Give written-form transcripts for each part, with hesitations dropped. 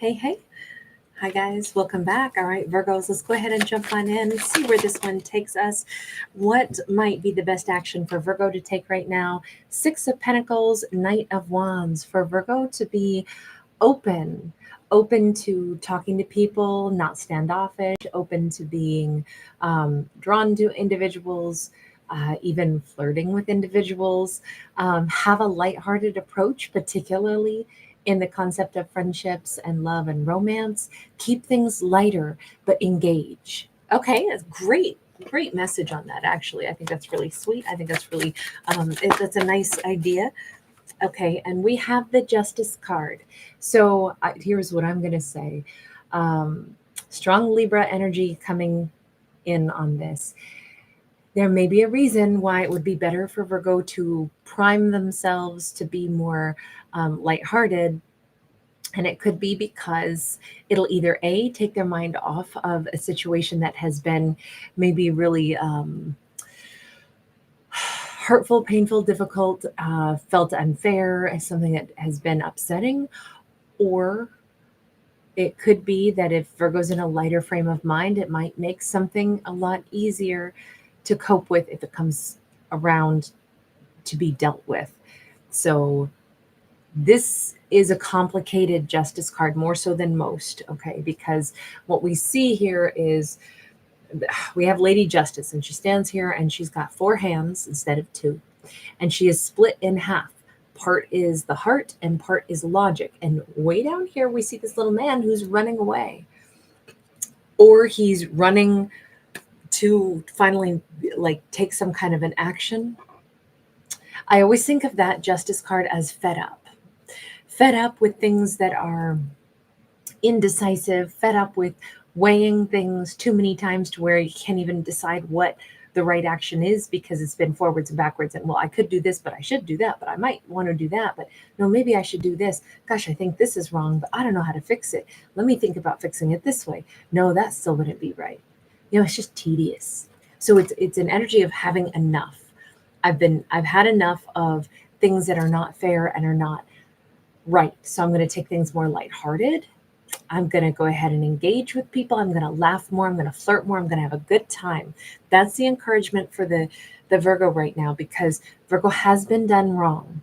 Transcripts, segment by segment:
Hey, hey. Hi, guys. Welcome back. All right, Virgos, let's go ahead and jump on in and see where this one takes us. What might be the best action for Virgo to take right now? Six of Pentacles, Knight of Wands. For Virgo to be open, open to talking to people, not standoffish, open to being drawn to individuals. Even flirting with individuals, have a lighthearted approach, particularly in the concept of friendships and love and romance. Keep things lighter, but engage. Okay, that's great. Great message on that, actually. I think that's really sweet. I think that's really, that's a nice idea. Okay, and we have the Justice card. So here's what I'm going to say. Strong Libra energy coming in on this. There may be a reason why it would be better for Virgo to prime themselves to be more lighthearted. And it could be because it'll either A, take their mind off of a situation that has been maybe really hurtful, painful, difficult, felt unfair, as something that has been upsetting. Or it could be that if Virgo's in a lighter frame of mind, it might make something a lot easier to cope with if it comes around to be dealt with. So this is a complicated Justice card, more so than most, okay? Because what we see here is we have Lady Justice, and she stands here and she's got four hands instead of two, and she is split in half. Part is the heart and part is logic. And way down here, we see this little man who's running away, or he's running to finally like take some kind of an action. I always think of that Justice card as fed up with things that are indecisive, fed up with weighing things too many times to where you can't even decide what the right action is because it's been forwards and backwards. And well, I could do this, but I should do that, but I might want to do that, but no, maybe I should do this. Gosh, I think this is wrong, but I don't know how to fix it. Let me think about fixing it this way. No, that still wouldn't be right. It's just tedious. So it's an energy of having enough. I've had enough of things that are not fair and are not right. So I'm going to take things more lighthearted. I'm going to go ahead and engage with people. I'm going to laugh more. I'm going to flirt more. I'm going to have a good time. That's the encouragement for the Virgo right now, because Virgo has been done wrong.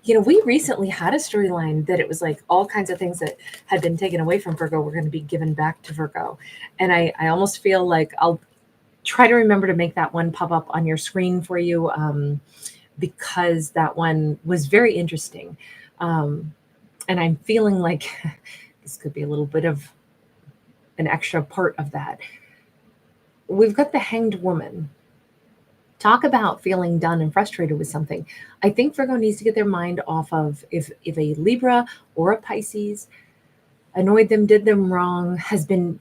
We recently had a storyline that it was like all kinds of things that had been taken away from Virgo were going to be given back to Virgo. And I almost feel like I'll try to remember to make that one pop up on your screen for you, because that one was very interesting. And I'm feeling like this could be a little bit of an extra part of that. We've got the Hanged Woman. Talk about feeling done and frustrated with something. I think Virgo needs to get their mind off of if a Libra or a Pisces annoyed them, did them wrong, has been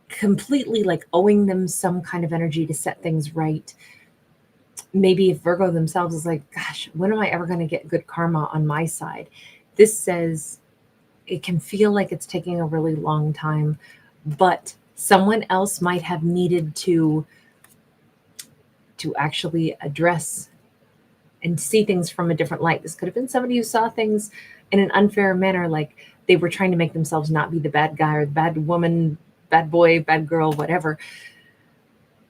completely like owing them some kind of energy to set things right. Maybe if Virgo themselves is like, gosh, when am I ever going to get good karma on my side? This says it can feel like it's taking a really long time, but someone else might have needed to actually address and see things from a different light. This could have been somebody who saw things in an unfair manner, like they were trying to make themselves not be the bad guy or the bad woman, bad boy, bad girl, whatever.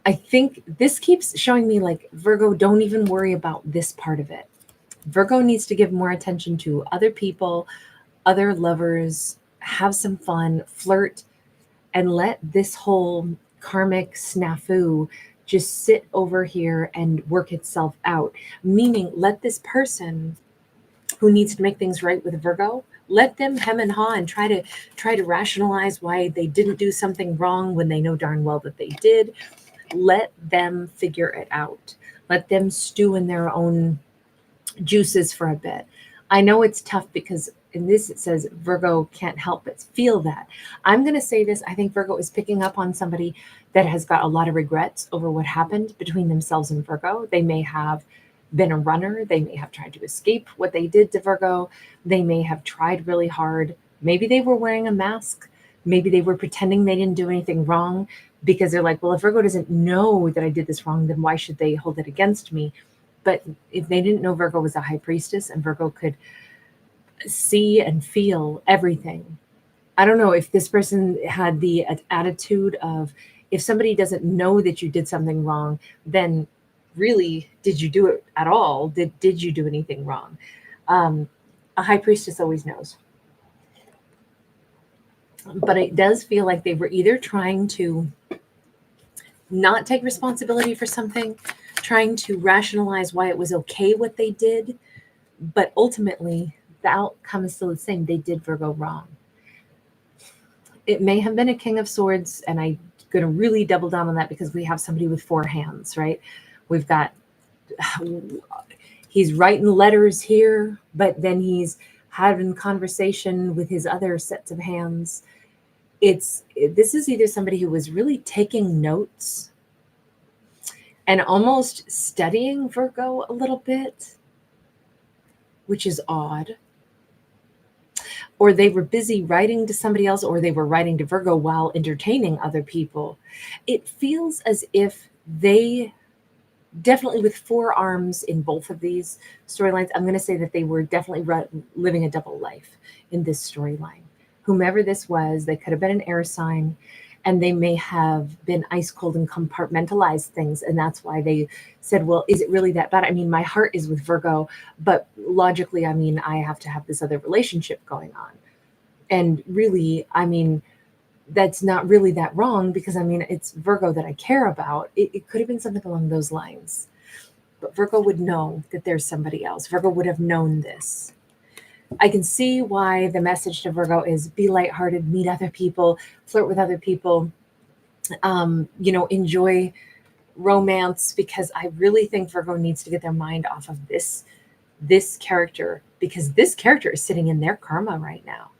I think this keeps showing me like, Virgo, don't even worry about this part of it. Virgo needs to give more attention to other people, other lovers, have some fun, flirt, and let this whole karmic snafu just sit over here and work itself out. Meaning, let this person who needs to make things right with Virgo, let them hem and haw and try to rationalize why they didn't do something wrong when they know darn well that they did. Let them figure it out. Let them stew in their own juices for a bit. I know it's tough because in this it says Virgo can't help but feel that. I'm going to say this. I think Virgo is picking up on somebody that has got a lot of regrets over what happened between themselves and Virgo. They may have been a runner. They may have tried to escape what they did to Virgo. They may have tried really hard. Maybe they were wearing a mask. Maybe they were pretending they didn't do anything wrong because they're like, well, if Virgo doesn't know that I did this wrong, then why should they hold it against me? But if they didn't know Virgo was a high priestess and Virgo could see and feel everything, I don't know if this person had the attitude of, if somebody doesn't know that you did something wrong, then really, did you do it at all? Did you do anything wrong? A high priestess always knows. But it does feel like they were either trying to not take responsibility for something, trying to rationalize why it was okay what they did, but ultimately the outcome is still the same. They did Virgo wrong. It may have been a King of Swords, and I'm going to really double down on that because we have somebody with 4 hands, right? We've got, he's writing letters here, but then he's having conversation with his other sets of hands. This is either somebody who was really taking notes and almost studying Virgo a little bit, which is odd, or they were busy writing to somebody else, or they were writing to Virgo while entertaining other people. It feels as if they definitely, with 4 arms in both of these storylines, I'm going to say that they were definitely living a double life in this storyline. Whomever this was, they could have been an air sign, and they may have been ice cold and compartmentalized things. And that's why they said, well, is it really that bad? I mean, my heart is with Virgo, but logically, I mean, I have to have this other relationship going on. And really, I mean, that's not really that wrong, because I mean, it's Virgo that I care about. It could have been something along those lines. But Virgo would know that there's somebody else. Virgo would have known this. I can see why the message to Virgo is be lighthearted, meet other people, flirt with other people, enjoy romance, because I really think Virgo needs to get their mind off of this character, because this character is sitting in their karma right now.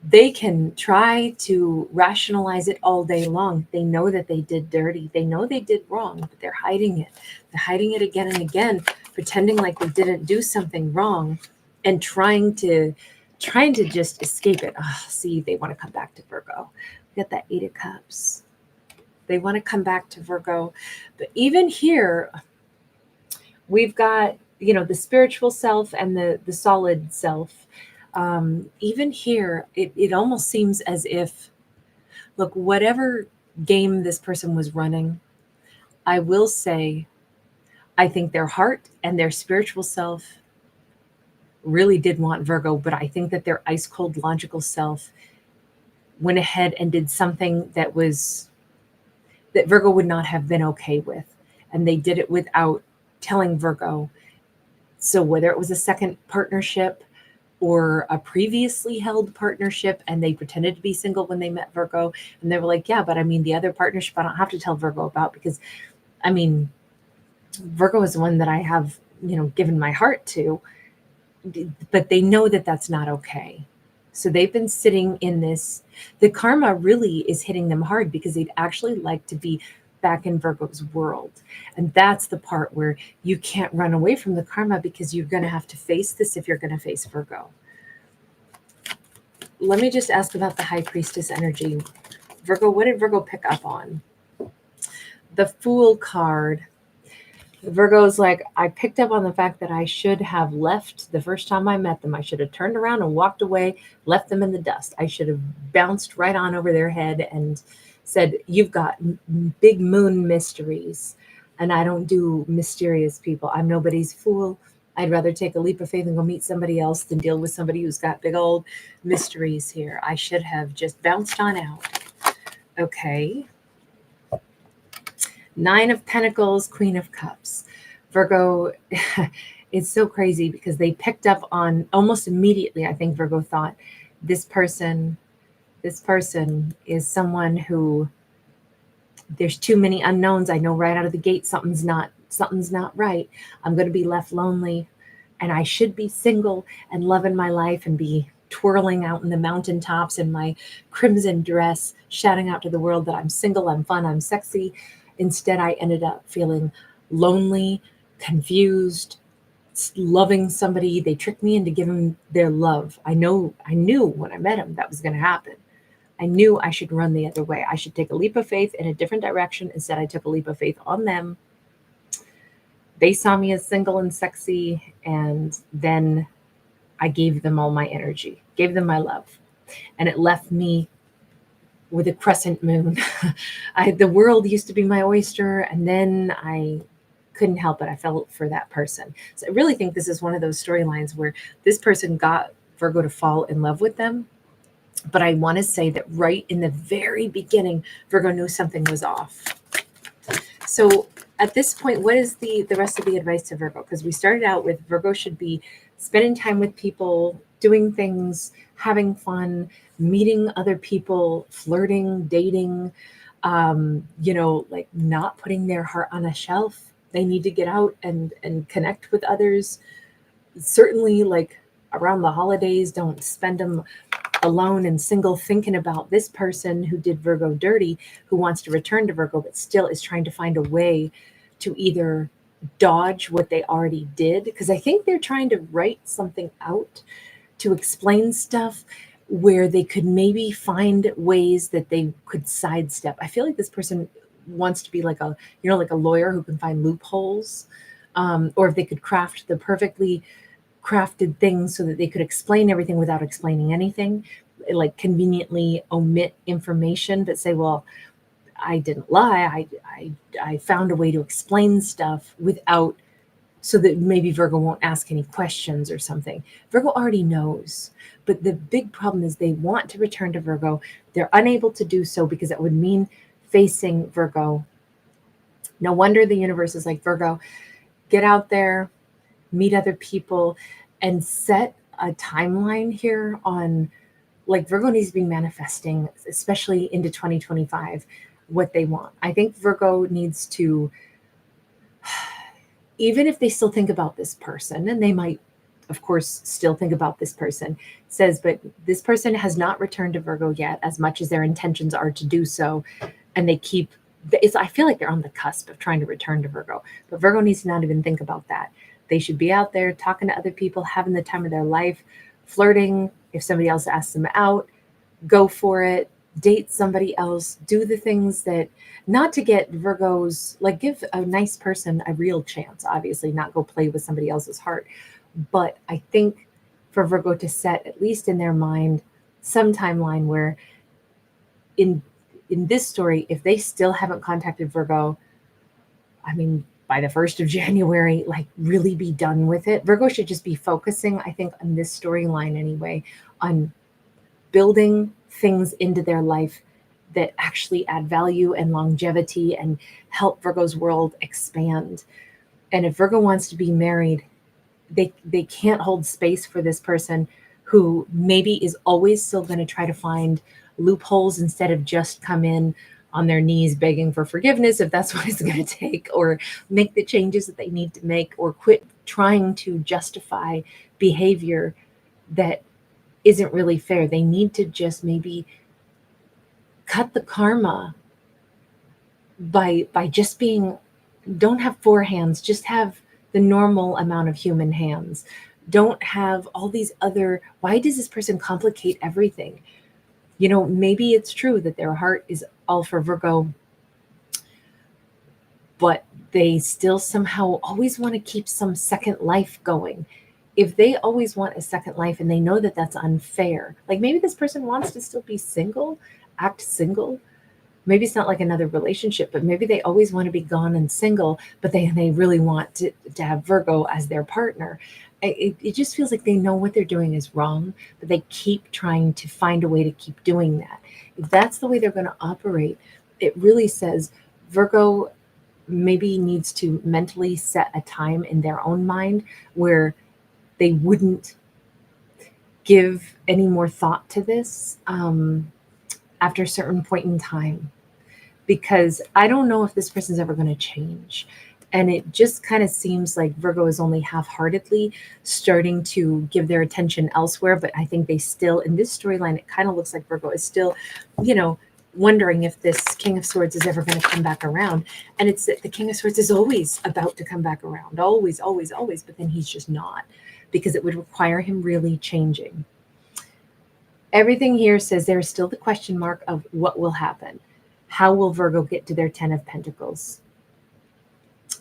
They can try to rationalize it all day long. They know that they did dirty. They know they did wrong, but they're hiding it. They're hiding it again and again, pretending like they didn't do something wrong, and trying to just escape it. Oh, see, they want to come back to Virgo. We got that 8 of Cups. They want to come back to Virgo. But even here, we've got, the spiritual self and the solid self. Even here, it almost seems as if, look, whatever game this person was running, I will say, I think their heart and their spiritual self really did want Virgo, but I think that their ice cold logical self went ahead and did something that Virgo would not have been okay with. And they did it without telling Virgo. So whether it was a second partnership or a previously held partnership, and they pretended to be single when they met Virgo, and they were like, yeah, but I mean, the other partnership I don't have to tell Virgo about, because I mean, Virgo is the one that I have, given my heart to, but they know that that's not okay. So they've been sitting in this. The karma really is hitting them hard, because they'd actually like to be back in Virgo's world. And that's the part where you can't run away from the karma, because you're going to have to face this if you're going to face Virgo. Let me just ask about the High Priestess energy. Virgo, what did Virgo pick up on? The Fool card. Virgo's like, I picked up on the fact that I should have left the first time I met them. I should have turned around and walked away, left them in the dust. I should have bounced right on over their head and said, you've got big moon mysteries, and I don't do mysterious people. I'm nobody's fool. I'd rather take a leap of faith and go meet somebody else than deal with somebody who's got big old mysteries here. I should have just bounced on out. Okay. 9 of Pentacles, Queen of Cups. Virgo, it's so crazy, because they picked up on almost immediately. I think Virgo thought, this person is someone who, there's too many unknowns. I know right out of the gate something's not right. I'm going to be left lonely, and I should be single and loving my life and be twirling out in the mountaintops in my crimson dress, shouting out to the world that I'm single, I'm fun, I'm sexy. Instead, I ended up feeling lonely, confused, loving somebody. They tricked me into giving their love. I knew when I met him that was going to happen. I knew I should run the other way. I should take a leap of faith in a different direction. Instead, I took a leap of faith on them. They saw me as single and sexy, and then I gave them all my energy, gave them my love. and it left me with a crescent moon. The world used to be my oyster, and then I couldn't help it. I fell for that person. So I really think this is one of those storylines where this person got Virgo to fall in love with them. But I want to say that right in the very beginning, Virgo knew something was off. So at this point, what is the rest of the advice to Virgo? Because we started out with Virgo should be spending time with people, doing things, having fun, meeting other people, flirting, dating, like not putting their heart on a shelf. They need to get out and connect with others. Certainly, like around the holidays, don't spend them alone and single thinking about this person who did Virgo dirty, who wants to return to Virgo, but still is trying to find a way to either dodge what they already did. Because I think they're trying to write something out to explain stuff where they could maybe find ways that they could sidestep. I feel like this person wants to be like a lawyer who can find loopholes, or if they could craft the perfectly crafted things so that they could explain everything without explaining anything, like conveniently omit information, but say, well, I didn't lie. I found a way to explain stuff without, so that maybe Virgo won't ask any questions or something. Virgo already knows, but the big problem is they want to return to Virgo. They're unable to do so because that would mean facing Virgo. No wonder the universe is like, Virgo, get out there, meet other people, and set a timeline here on, like, Virgo needs to be manifesting, especially into 2025, what they want. I think Virgo needs to, even if they still think about this person, and they might, of course, still think about this person, says, but this person has not returned to Virgo yet, as much as their intentions are to do so. And they keep, I feel like they're on the cusp of trying to return to Virgo, but Virgo needs to not even think about that. They should be out there talking to other people, having the time of their life, flirting. If somebody else asks them out, go for it, date somebody else, do the things that, not to get Virgos, like give a nice person a real chance, obviously, not go play with somebody else's heart. But I think for Virgo to set, at least in their mind, some timeline where in this story, if they still haven't contacted Virgo, I mean, by the 1st of January, like really be done with it. Virgo should just be focusing, I think, on this storyline anyway, on building things into their life that actually add value and longevity and help Virgo's world expand. And if Virgo wants to be married, they can't hold space for this person who maybe is always still going to try to find loopholes instead of just come in on their knees begging for forgiveness, if that's what it's going to take, or make the changes that they need to make, or quit trying to justify behavior that isn't really fair. They need to just maybe cut the karma by just being, don't have 4 hands, just have the normal amount of human hands. Don't have all these other, why does this person complicate everything? Maybe it's true that their heart is all for Virgo, but they still somehow always want to keep some second life going. If they always want a second life and they know that that's unfair, like maybe this person wants to still be single, act single. Maybe it's not like another relationship, but maybe they always want to be gone and single, but they really want to have Virgo as their partner. It just feels like they know what they're doing is wrong, but they keep trying to find a way to keep doing that. If that's the way they're going to operate, it really says Virgo maybe needs to mentally set a time in their own mind where they wouldn't give any more thought to this after a certain point in time. Because I don't know if this person's ever going to change. And it just kind of seems like Virgo is only half-heartedly starting to give their attention elsewhere. But I think they still, in this storyline, it kind of looks like Virgo is still, wondering if this King of Swords is ever going to come back around. And it's that the King of Swords is always about to come back around. Always, always, always. But then he's just not, because it would require him really changing. Everything here says there's still the question mark of what will happen. How will Virgo get to their 10 of Pentacles?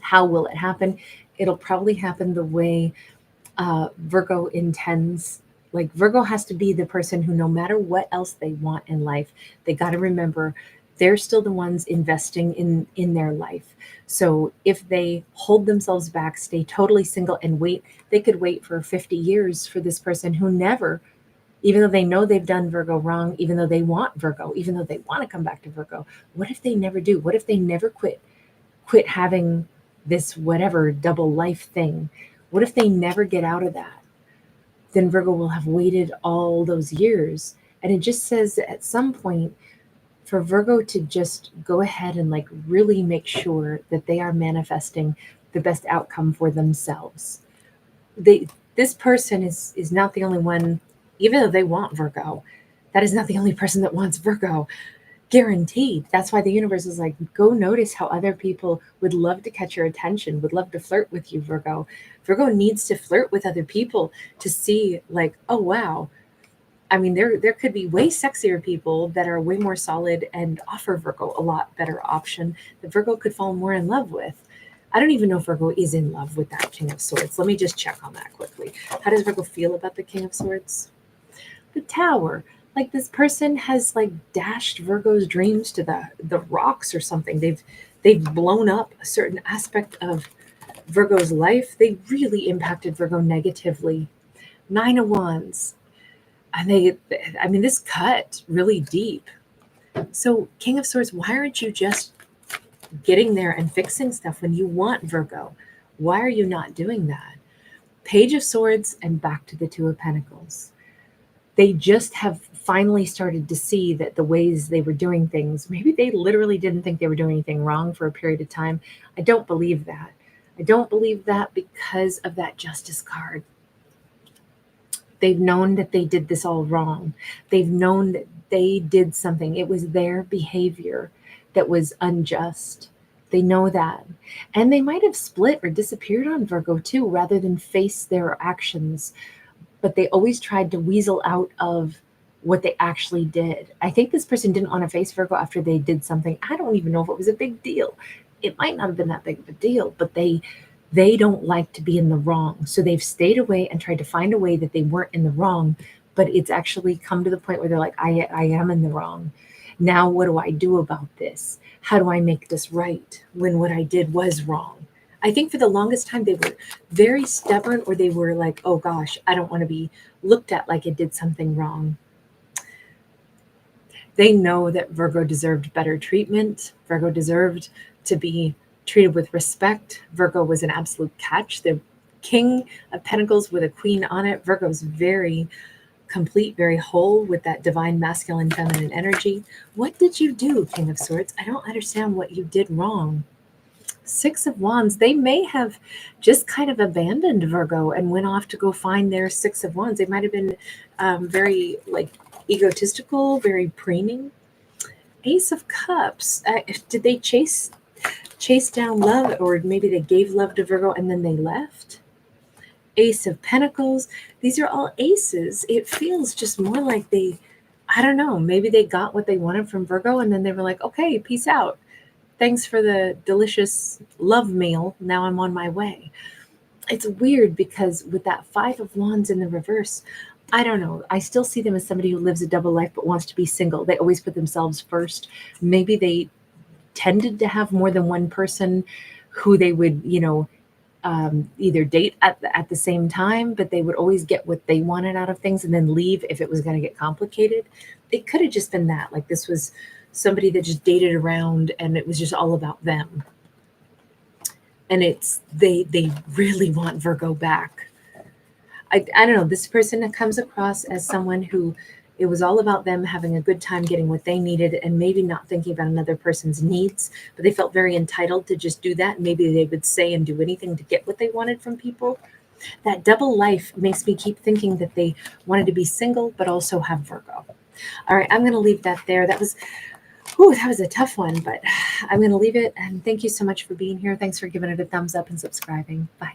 How will it happen? It'll probably happen the way Virgo intends Like Virgo has to be the person who, no matter what else they want in life, they got to remember they're still the ones investing in their life. So if they hold themselves back, stay totally single and wait, they could wait for 50 years for this person who never, even though they know they've done Virgo wrong, even though they want Virgo, even though they want to come back to Virgo, what if they never do? What if they never quit having this whatever double life thing? What if they never get out of that? Then Virgo will have waited all those years. And it just says that at some point for Virgo to just go ahead and like really make sure that they are manifesting the best outcome for themselves. This person is not the only one, even though they want Virgo, that is not the only person that wants Virgo. Guaranteed. That's why the universe is like, go notice how other people would love to catch your attention, would love to flirt with you, Virgo. Virgo needs to flirt with other people to see, like, oh, wow. I mean, there could be way sexier people that are way more solid and offer Virgo a lot better option that Virgo could fall more in love with. I don't even know if Virgo is in love with that King of Swords. Let me just check on that quickly. How does Virgo feel about the King of Swords? The Tower. Like this person has like dashed Virgo's dreams to the rocks or something. They've blown up a certain aspect of Virgo's life. They really impacted Virgo negatively. Nine of Wands. And I mean, this cut really deep. So, King of Swords, why aren't you just getting there and fixing stuff when you want Virgo? Why are you not doing that? Page of Swords and back to the Two of Pentacles. They just have finally started to see that the ways they were doing things, maybe they literally didn't think they were doing anything wrong for a period of time. I don't believe that. I don't believe that because of that Justice card. They've known that they did this all wrong. They've known that they did something. It was their behavior that was unjust. They know that. And they might have split or disappeared on Virgo too, rather than face their actions. But they always tried to weasel out of what they actually did. I think this person didn't want to face Virgo after they did something. I don't even know if it was a big deal. It might not have been that big of a deal, but they don't like to be in the wrong. So they've stayed away and tried to find a way that they weren't in the wrong, but it's actually come to the point where they're like, I am in the wrong. Now what do I do about this? How do I make this right when what I did was wrong? I think for the longest time they were very stubborn, or they were like, oh gosh, I don't want to be looked at like I did something wrong. They know that Virgo deserved better treatment. Virgo deserved to be treated with respect. Virgo was an absolute catch. The King of Pentacles with a queen on it. Virgo's very complete, very whole with that divine masculine feminine energy. What did you do, King of Swords? I don't understand what you did wrong. Six of Wands. They may have just kind of abandoned Virgo and went off to go find their Six of Wands. They might have been very like egotistical, very preening. Ace of Cups. Did they chase down love, or maybe they gave love to Virgo and then they left? Ace of Pentacles. These are all aces. It feels just more like I don't know, maybe they got what they wanted from Virgo and then they were like, okay, peace out. Thanks for the delicious love meal. Now I'm on my way. It's weird because with that Five of Wands in the reverse, I don't know. I still see them as somebody who lives a double life but wants to be single. They always put themselves first. Maybe they tended to have more than one person who they would, either date at the same time, but they would always get what they wanted out of things and then leave if it was going to get complicated. It could have just been that. Like this was somebody that just dated around and it was just all about them. And they really want Virgo back. I don't know. This person comes across as someone who it was all about them having a good time getting what they needed and maybe not thinking about another person's needs, but they felt very entitled to just do that. Maybe they would say and do anything to get what they wanted from people. That double life makes me keep thinking that they wanted to be single, but also have Virgo. All right, I'm going to leave that there. That was a tough one, but I'm going to leave it. And thank you so much for being here. Thanks for giving it a thumbs up and subscribing. Bye.